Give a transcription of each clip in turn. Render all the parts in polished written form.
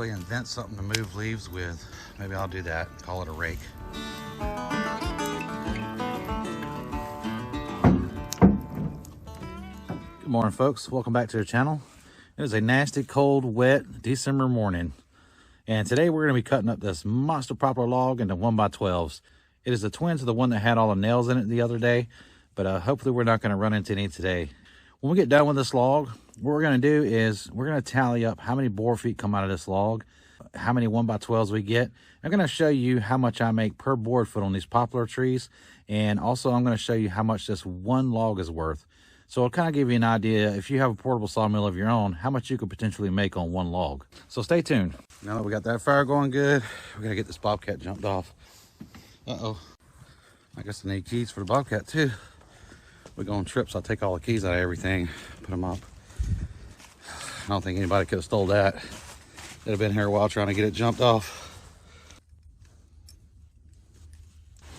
really invent something to move leaves with. Maybe I'll do that, call it a rake. Good morning, folks. Welcome back to the channel. It is a nasty, cold, wet December morning. And today we're going to be cutting up this monster poplar log into 1x12s. It is the twin to the one that had all the nails in it the other day, but hopefully we're not going to run into any today. When we get done with this log, what we're going to do is we're going to tally up how many board feet come out of this log, how many 1x12s we get. I'm going to show you how much I make per board foot on these poplar trees, and also I'm going to show you how much this one log is worth. So it'll kind of give you an idea, if you have a portable sawmill of your own, how much you could potentially make on one log. So stay tuned. Now that we got that fire going good, we got to get this bobcat jumped off. Uh-oh. I guess I need keys for the bobcat too. We go on trips, I'll take all the keys out of everything, put them up. I don't think anybody could have stole that. They'd have been here a while trying to get it jumped off.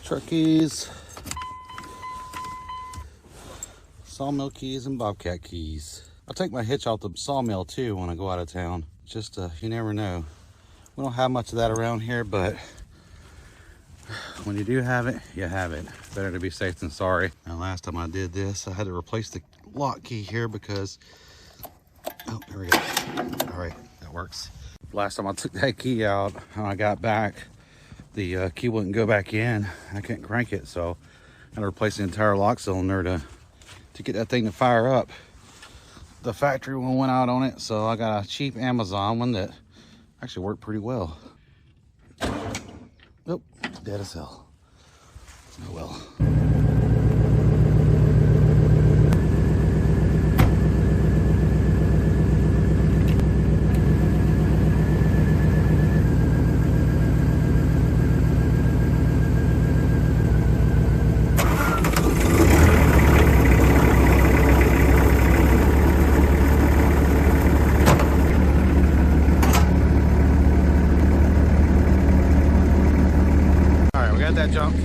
Truck keys, sawmill keys, and bobcat keys. I'll take my hitch off the sawmill too when I go out of town. Just, you never know. We don't have much of that around here, but when you do have it, you have it. Better to be safe than sorry. Now, last time I did this, I had to replace the lock key here because, oh, there we go. All right, that works. Last time I took that key out, when I got back, the key wouldn't go back in. I couldn't crank it, so I had to replace the entire lock cylinder to get that thing to fire up. The factory one went out on it, so I got a cheap Amazon one that actually worked pretty well. Nope, dead as hell. Oh well. That jumped. We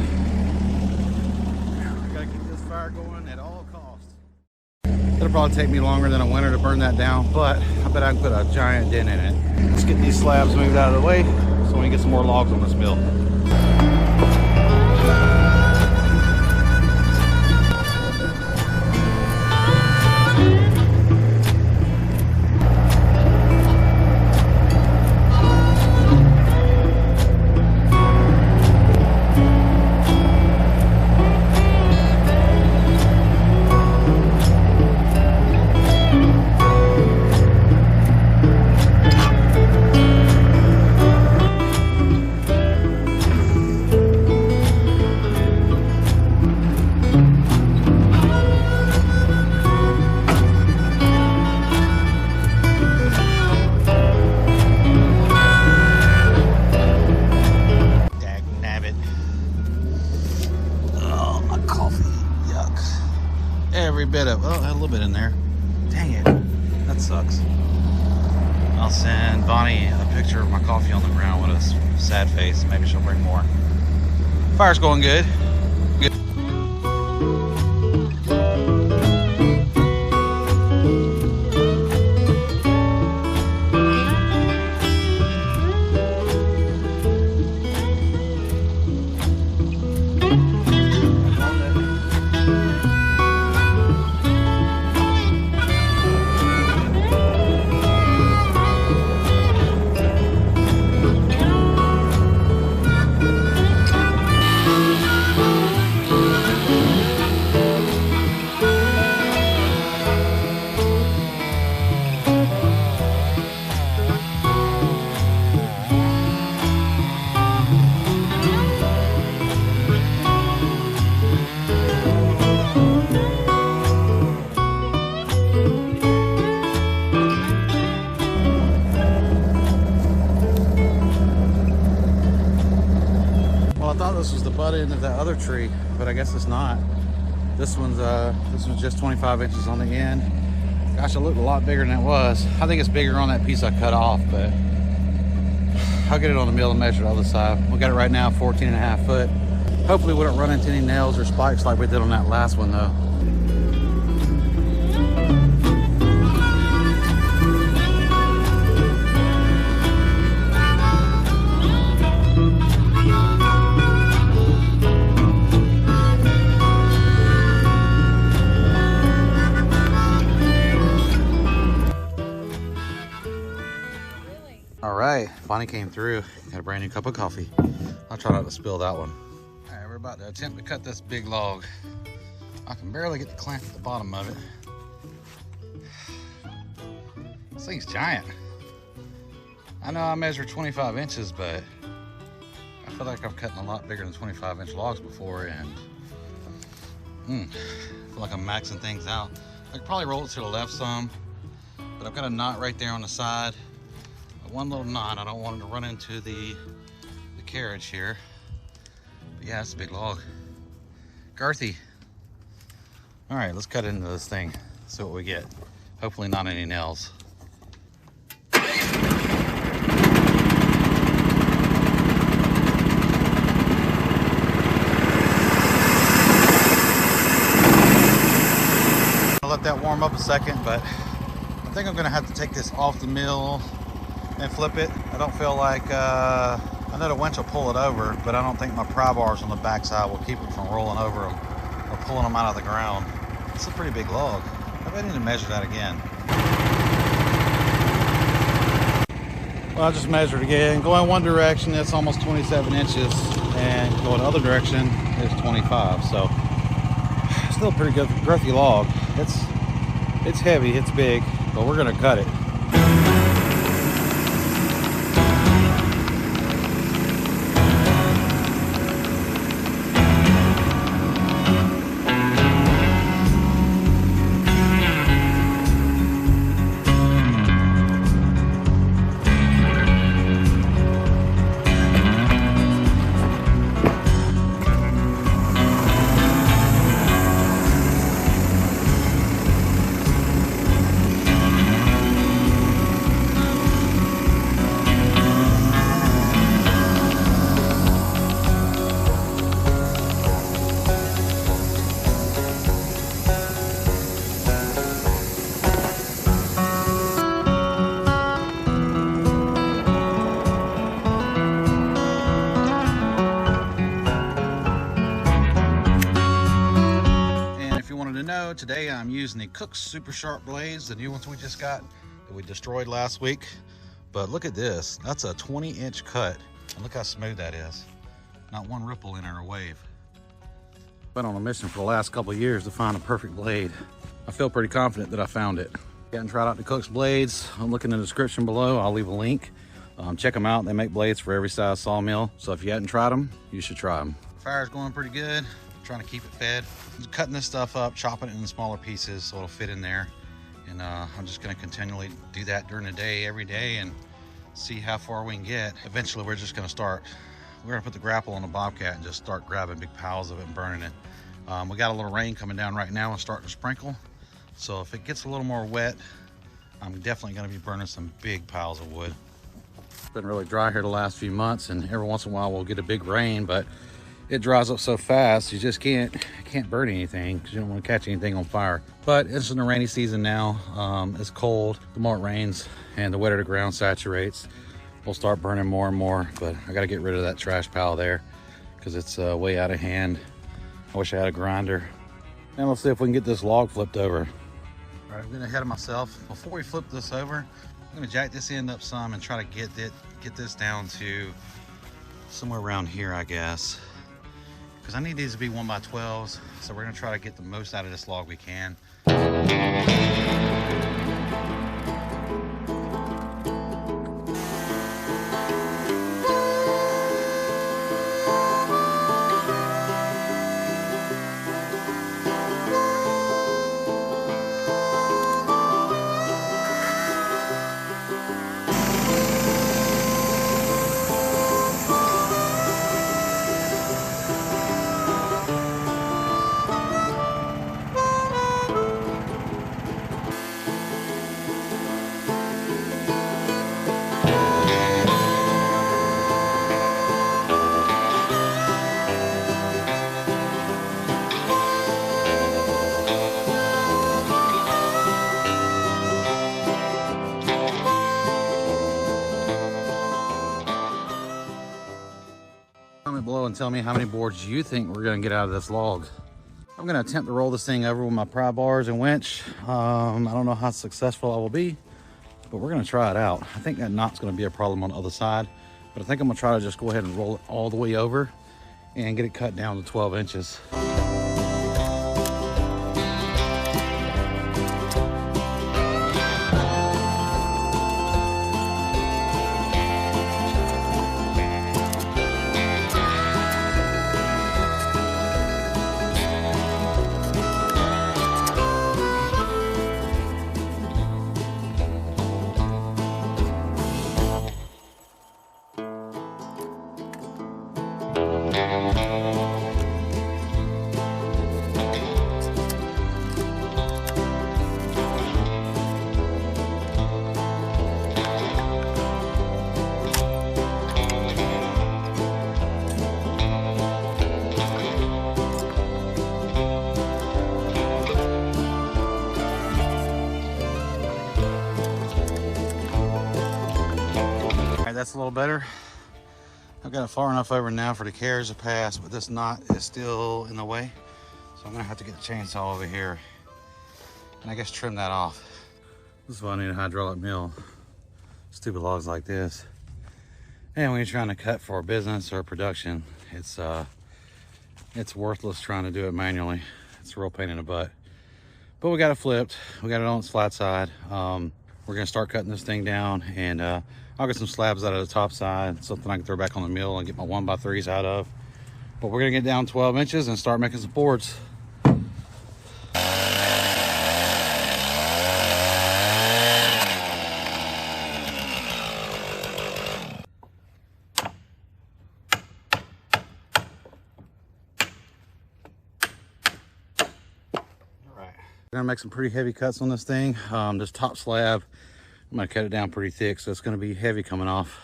gotta keep this fire going at all costs. It'll probably take me longer than a winter to burn that down, but I bet I can put a giant dent in it. Let's get these slabs moved out of the way so we can get some more logs on this mill. Every bit of, oh, I had a little bit in there. Dang it, that sucks. I'll send Bonnie a picture of my coffee on the ground with a sad face. Maybe she'll bring more. Fire's going good. This was the butt end of that other tree, but I guess it's not. This one's just 25 inches on the end. Gosh, it looked a lot bigger than it was. I think it's bigger on that piece I cut off, but I'll get it on the mill and measure the other side. We got it right now 14.5 foot. Hopefully we don't run into any nails or spikes like we did on that last one though. finally came through. Got a brand new cup of coffee. I'll try not to spill that one. All right, we're about to attempt to cut this big log. I can barely get the clamp at the bottom of it. This thing's giant. I know I measure 25 inches, but I feel like I'm cutting a lot bigger than 25-inch logs before, and I feel like I'm maxing things out. I could probably roll it to the left some, but I've got a knot right there on the side. One little knot. I don't want it to run into the carriage here. But yeah, it's a big log. Girthy. All right, let's cut into this thing. See what we get. Hopefully not any nails. I'll let that warm up a second, but I think I'm gonna have to take this off the mill and flip it. I don't feel like, I know the winch will pull it over, but I don't think my pry bars on the backside will keep it from rolling over them or pulling them out of the ground. It's a pretty big log. Maybe I need to measure that again. Well, I just measured again. Going one direction, it's almost 27 inches, and going the other direction is 25. So still a pretty good girthy log. It's heavy, it's big, but we're gonna cut it. Today I'm using the Cook Super Sharp blades, the new ones we just got that we destroyed last week. But look at this, that's a 20-inch cut, and look how smooth that is. Not one ripple in it or wave. Been on a mission for the last couple of years to find a perfect blade. I feel pretty confident that I found it. Hadn't tried out the Cook's blades. I'm looking in the description below. I'll leave a link. Check them out. They make blades for every size sawmill. So if you hadn't tried them, you should try them. Fire's going pretty good. Trying to keep it fed. I'm cutting this stuff up, chopping it in smaller pieces so it'll fit in there. And I'm just gonna continually do that during the day, every day, and see how far we can get. Eventually we're just gonna put the grapple on the Bobcat and just start grabbing big piles of it and burning it. We got a little rain coming down right now and starting to sprinkle. So if it gets a little more wet, I'm definitely gonna be burning some big piles of wood. It's been really dry here the last few months, and every once in a while we'll get a big rain, but it dries up so fast you just can't burn anything because you don't want to catch anything on fire. But it's in the rainy season now. It's cold. The more it rains and the wetter the ground saturates, we'll start burning more and more. But I got to get rid of that trash pile there because it's way out of hand. I wish I had a grinder. Now let's see if we can get this log flipped over. All right, I'm getting ahead of myself. Before we flip this over, I'm going to jack this end up some and try to get this down to somewhere around here, I guess. Because I need these to be 1x12s, so we're going to try to get the most out of this log we can. Comment below and tell me how many boards you think we're going to get out of this log. I'm going to attempt to roll this thing over with my pry bars and winch. I don't know how successful I will be, but we're gonna try it out. I think that knot's gonna be a problem on the other side, but I think I'm gonna try to just go ahead and roll it all the way over and get it cut down to 12 inches. That's a little better. I've got it far enough over now for the carriage to pass, but this knot is still in the way. So I'm gonna have to get the chainsaw over here and I guess trim that off. This is why I need a hydraulic mill. Stupid logs like this. And when you're trying to cut for a business or production, it's worthless trying to do it manually. It's a real pain in the butt. But we got it flipped. We got it on its flat side. We're gonna start cutting this thing down, and I'll get some slabs out of the top side, something I can throw back on the mill and get my 1x3s out of. But we're gonna get down 12 inches and start making some boards. We're gonna make some pretty heavy cuts on this thing. This top slab, I'm gonna cut it down pretty thick, so it's gonna be heavy coming off.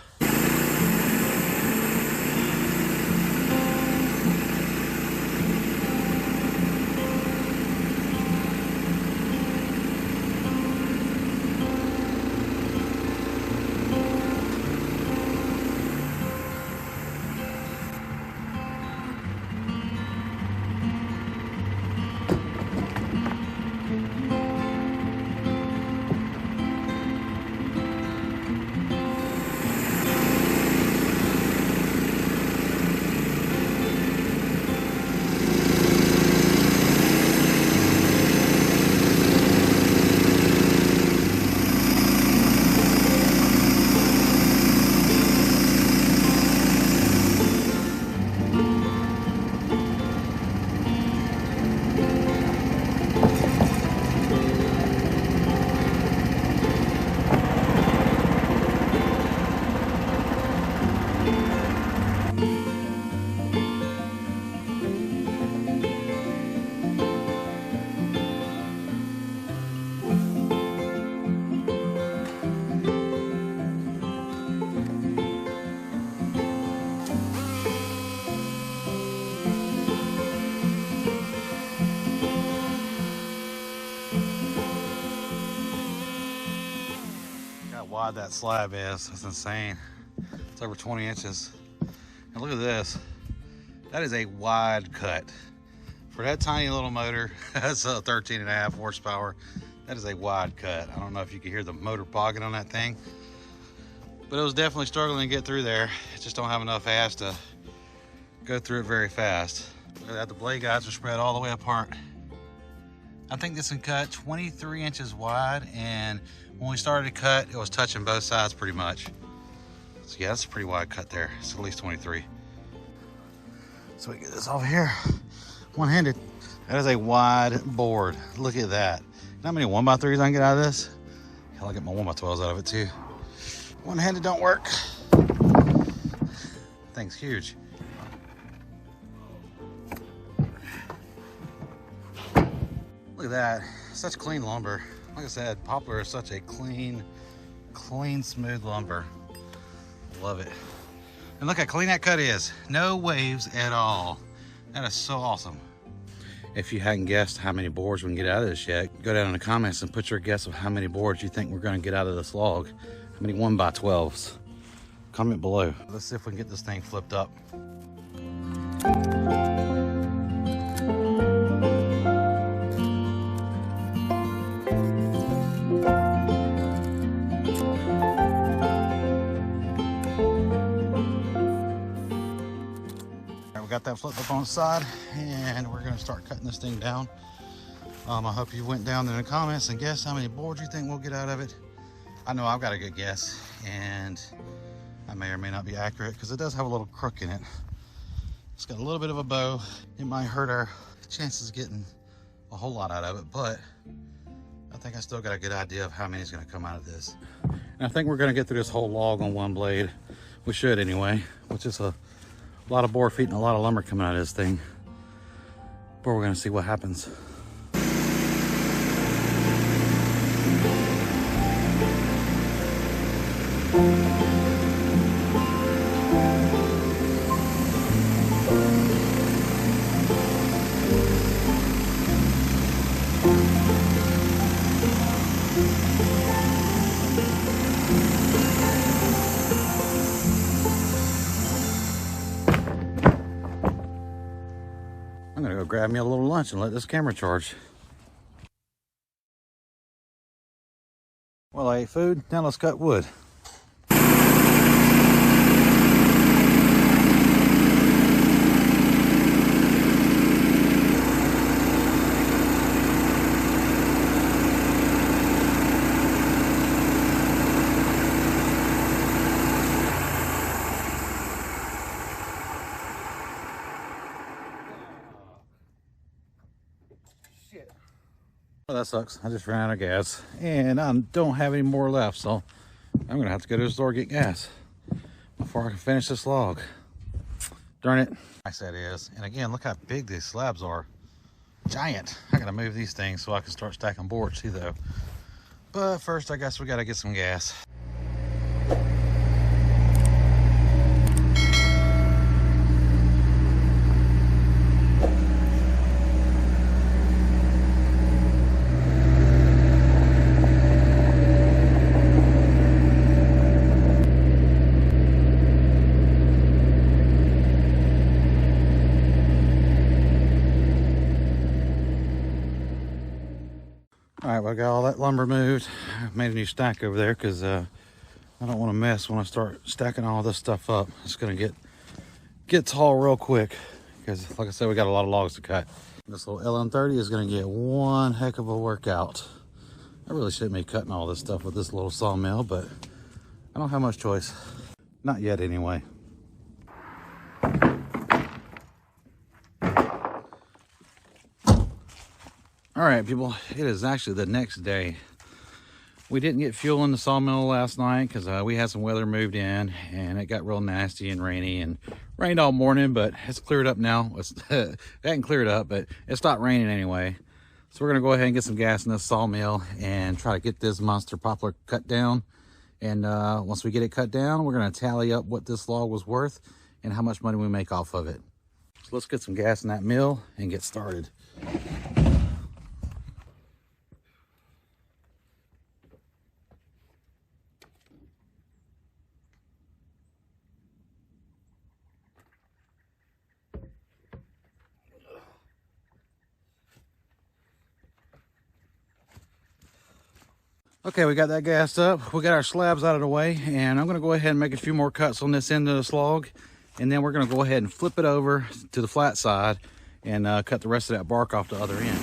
Wide that slab is. It's insane. It's over 20 inches. And look at this. That is a wide cut. For that tiny little motor, that's a 13.5 horsepower. That is a wide cut. I don't know if you can hear the motor bogging on that thing, but it was definitely struggling to get through there. It just don't have enough ass to go through it very fast. Look at that, the blade guides are spread all the way apart. I think this can cut 23 inches wide, and when we started to cut, it was touching both sides pretty much. So yeah, that's a pretty wide cut there. It's at least 23. So we get this over here, one-handed. That is a wide board. Look at that. You know how many 1x3s I can get out of this? Hell, I'll get my 1x12s out of it too. One-handed don't work. Thing's huge. Look at that, such clean lumber. Like I said, Poplar is such a clean, smooth lumber. Love it. And look how clean that cut is. No waves at all. That is so awesome. If you hadn't guessed how many boards we can get out of this yet, go down in the comments and put your guess of how many boards you think we're gonna get out of this log. How many 1x12s? Comment below. Let's see if we can get this thing flipped up. got that flipped up on its side, and we're gonna start cutting this thing down. I hope you went down in the comments and guessed how many boards you think we'll get out of it. I know I've got a good guess, and I may or may not be accurate because it does have a little crook in it. It's got a little bit of a bow. It might hurt our chances of getting a whole lot out of it, but I think I still got a good idea of how many is gonna come out of this. And I think we're gonna get through this whole log on one blade. We should anyway, which is a lot of board feet and a lot of lumber coming out of this thing. But we're gonna see what happens. I'm gonna go grab me a little lunch and let this camera charge. Well, I ate food, now let's cut wood. Well, that sucks. I just ran out of gas and I don't have any more left, so I'm gonna have to go to the store and get gas before I can finish this log. Darn it. Nice that is. And again, look how big these slabs are. Giant. I gotta move these things so I can start stacking boards too, though. But first, I guess we gotta get some gas. All right, well, I got all that lumber moved. I made a new stack over there because I don't want to mess when I start stacking all this stuff up. It's going to get tall real quick because, like I said, we got a lot of logs to cut. This little LM30 is going to get one heck of a workout. I really shouldn't be cutting all this stuff with this little sawmill, but I don't have much choice. Not yet, anyway. All right, people, it is actually the next day. We didn't get fuel in the sawmill last night because we had some weather moved in and it got real nasty and rainy and rained all morning, but it's cleared up now. It hadn't cleared up, but it stopped raining anyway. So we're gonna go ahead and get some gas in this sawmill and try to get this monster poplar cut down. And once we get it cut down, we're gonna tally up what this log was worth and how much money we make off of it. So let's get some gas in that mill and get started. Okay, we got that gassed up. We got our slabs out of the way, and I'm gonna go ahead and make a few more cuts on this end of this log, and then we're gonna go ahead and flip it over to the flat side and cut the rest of that bark off the other end.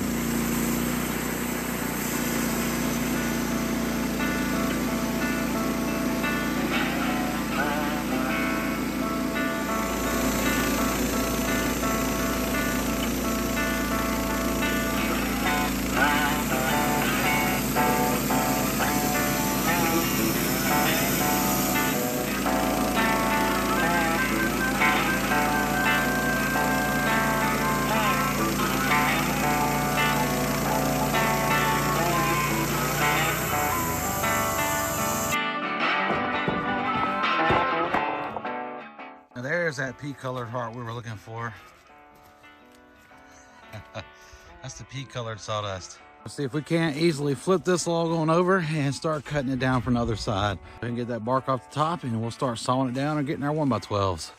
There's that pea colored heart we were looking for. That's the pea colored sawdust. Let's see if we can't easily flip this log on over and start cutting it down from the other side. We can get that bark off the top and we'll start sawing it down and getting our 1x12s.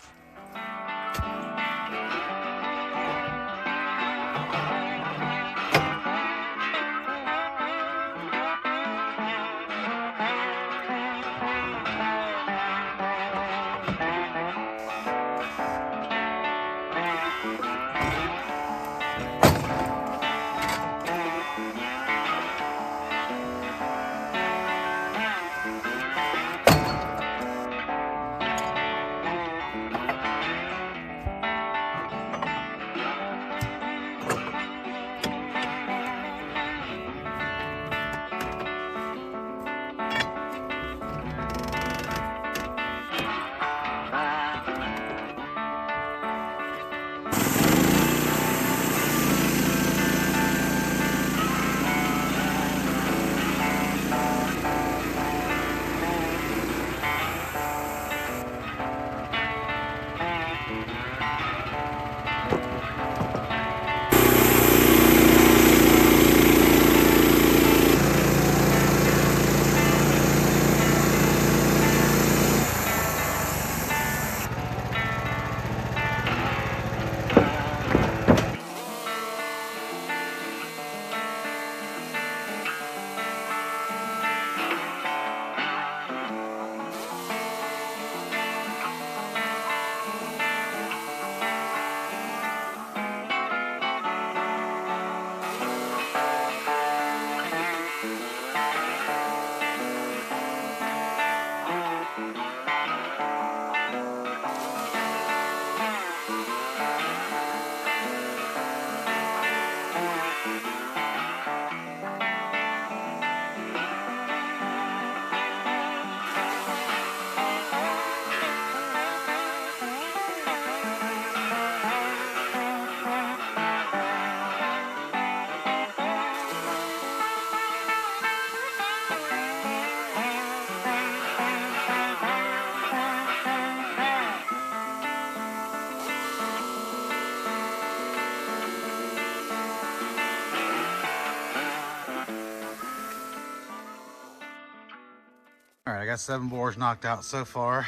right, I got 7 boards knocked out so far.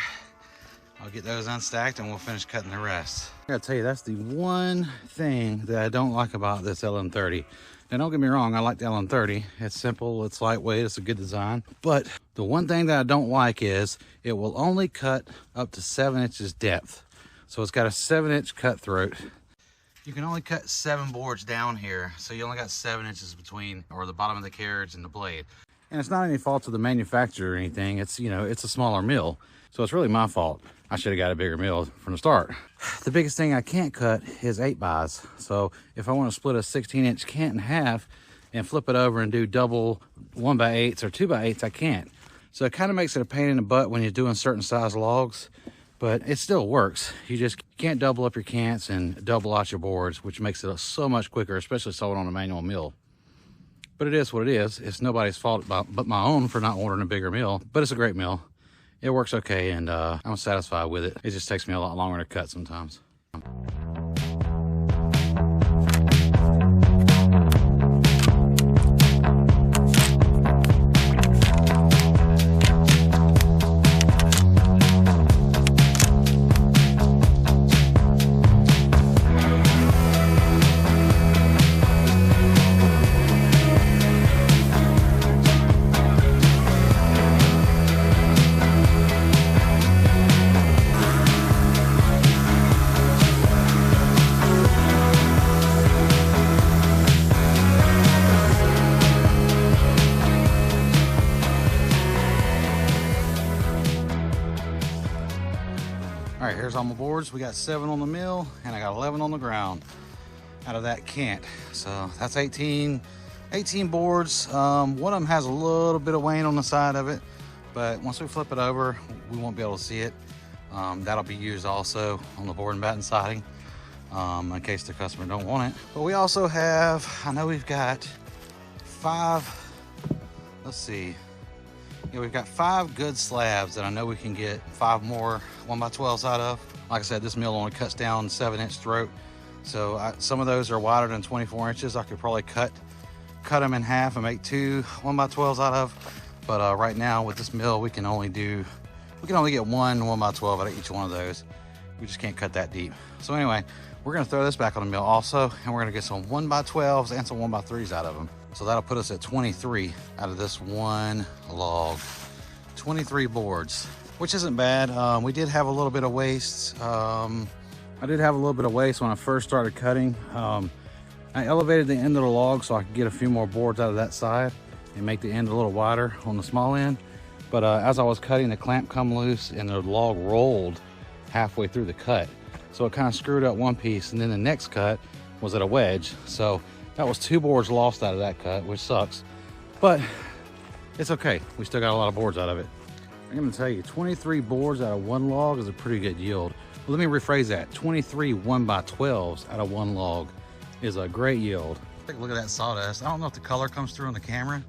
I'll get those unstacked and we'll finish cutting the rest. I gotta tell you, that's the one thing that I don't like about this LM30. Now, don't get me wrong, I like the LM30. It's simple, it's lightweight, it's a good design. But the one thing that I don't like is it will only cut up to 7 inches depth. So it's got a 7-inch cut throat. You can only cut 7 boards down here. So you only got 7 inches between, or the bottom of the carriage and the blade. And it's not any fault of the manufacturer or anything. It's, you know, it's a smaller mill. So it's really my fault. I should have got a bigger mill from the start. The biggest thing I can't cut is 8-bys. So if I want to split a 16-inch cant in half and flip it over and do double 1x8s or 2x8s, I can't. So it kind of makes it a pain in the butt when you're doing certain size logs, but it still works. You just can't double up your cants and double out your boards, which makes it so much quicker, especially sewing on a manual mill. But it is what it is. It's nobody's fault but my own for not ordering a bigger mill, but it's a great mill. It works okay, and I'm satisfied with it. It just takes me a lot longer to cut sometimes. All right, here's all my boards. We got 7 on the mill and I got 11 on the ground out of that cant. So that's 18 boards. One of them has a little bit of wane on the side of it, but once we flip it over, we won't be able to see it. That'll be used also on the board and batten siding in case the customer don't want it. But we also have, I know we've got 5, let's see. Yeah, we've got 5 good slabs that I know we can get 5 more 1x12s out of. Like I said, this mill only cuts down 7-inch throat. So some of those are wider than 24 inches. I could probably cut them in half and make 2 1x12s out of. But right now with this mill, we can only get 1 1x12 out of each one of those. We just can't cut that deep. So anyway, we're gonna throw this back on the mill also, and we're gonna get some 1x12s and some 1x3s out of them. So that'll put us at 23 out of this one log. 23 boards, which isn't bad. We did have a little bit of waste. I did have a little bit of waste when I first started cutting. I elevated the end of the log so I could get a few more boards out of that side and make the end a little wider on the small end. But as I was cutting, the clamp come loose and the log rolled halfway through the cut. So it kind of screwed up one piece, and then the next cut was at a wedge. So that was 2 boards lost out of that cut, which sucks, but it's okay. We still got a lot of boards out of it. I'm gonna tell you, 23 boards out of 1 log is a pretty good yield. Well, let me rephrase that. 23 1x12s out of 1 log is a great yield. Take a look at that sawdust. I don't know if the color comes through on the camera.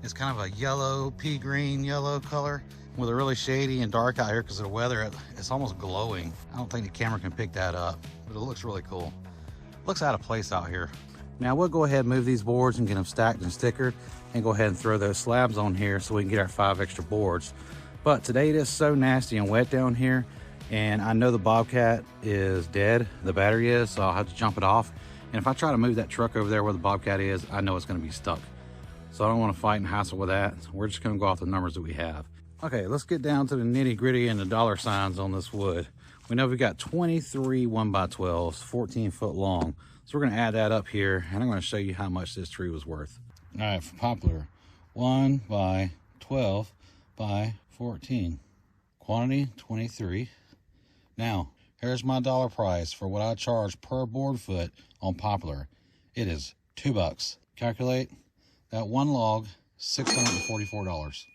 It's kind of a yellow, pea green yellow color with a really shady and dark out here because of the weather. It's almost glowing. I don't think the camera can pick that up, but it looks really cool. Looks out of place out here. Now we'll go ahead and move these boards and get them stacked and stickered and go ahead and throw those slabs on here so we can get our 5 extra boards. But today it is so nasty and wet down here, and I know the Bobcat is dead, the battery is, so I'll have to jump it off. And if I try to move that truck over there where the Bobcat is, I know it's gonna be stuck. So I don't wanna fight and hassle with that. We're just gonna go off the numbers that we have. Okay, let's get down to the nitty gritty and the dollar signs on this wood. We know we've got 23 1x12s, 14 foot long. So we're gonna add that up here, and I'm gonna show you how much this tree was worth. All right, for Poplar, 1x12x14. Quantity, 23. Now, here's my dollar price for what I charge per board foot on Poplar. It is $2. Calculate that 1 log, $644.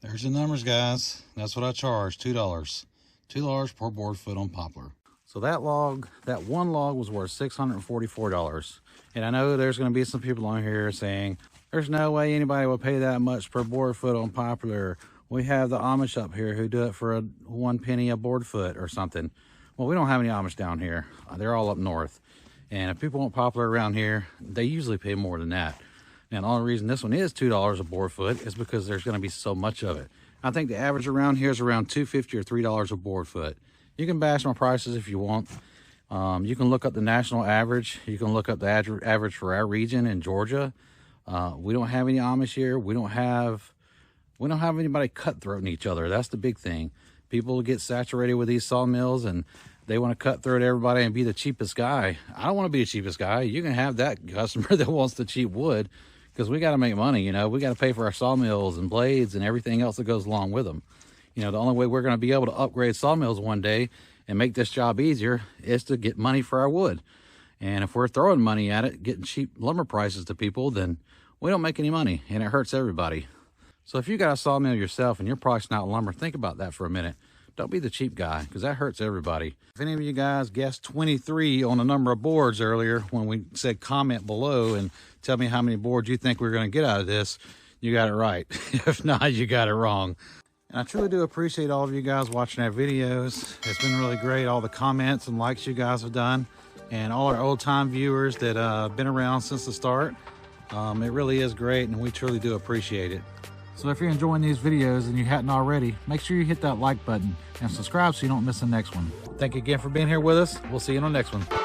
There's the numbers, guys. That's what I charge, $2. $2 per board foot on Poplar. So that 1 log was worth $644. And I know there's gonna be some people on here saying, there's no way anybody will pay that much per board foot on Poplar. We have the Amish up here who do it for 1 penny a board foot or something. Well, we don't have any Amish down here. They're all up north. And if people want Poplar around here, they usually pay more than that. And the only reason this one is $2 a board foot is because there's gonna be so much of it. I think the average around here is around $2.50 or $3 a board foot. You can bash my prices if you want. You can look up the national average. You can look up the average for our region in Georgia. We don't have any Amish here. We don't have anybody cutthroating each other. That's the big thing. People get saturated with these sawmills and they want to cutthroat everybody and be the cheapest guy. I don't want to be the cheapest guy. You can have that customer that wants the cheap wood, because we got to make money. You know, we got to pay for our sawmills and blades and everything else that goes along with them. You know, the only way we're going to be able to upgrade sawmills one day and make this job easier is to get money for our wood. And if we're throwing money at it, getting cheap lumber prices to people, then we don't make any money, and it hurts everybody. So if you got a sawmill yourself and you're pricing out lumber, think about that for a minute. Don't be the cheap guy, because that hurts everybody. If any of you guys guessed 23 on the number of boards earlier when we said comment below and tell me how many boards you think we're going to get out of this, you got it right. If not, you got it wrong. And I truly do appreciate all of you guys watching our videos. It's been really great, all the comments and likes you guys have done, and all our old time viewers that have been around since the start. It really is great, and we truly do appreciate it. So if you're enjoying these videos and you hadn't already, make sure you hit that like button and subscribe so you don't miss the next one. Thank you again for being here with us. We'll see you on the next one.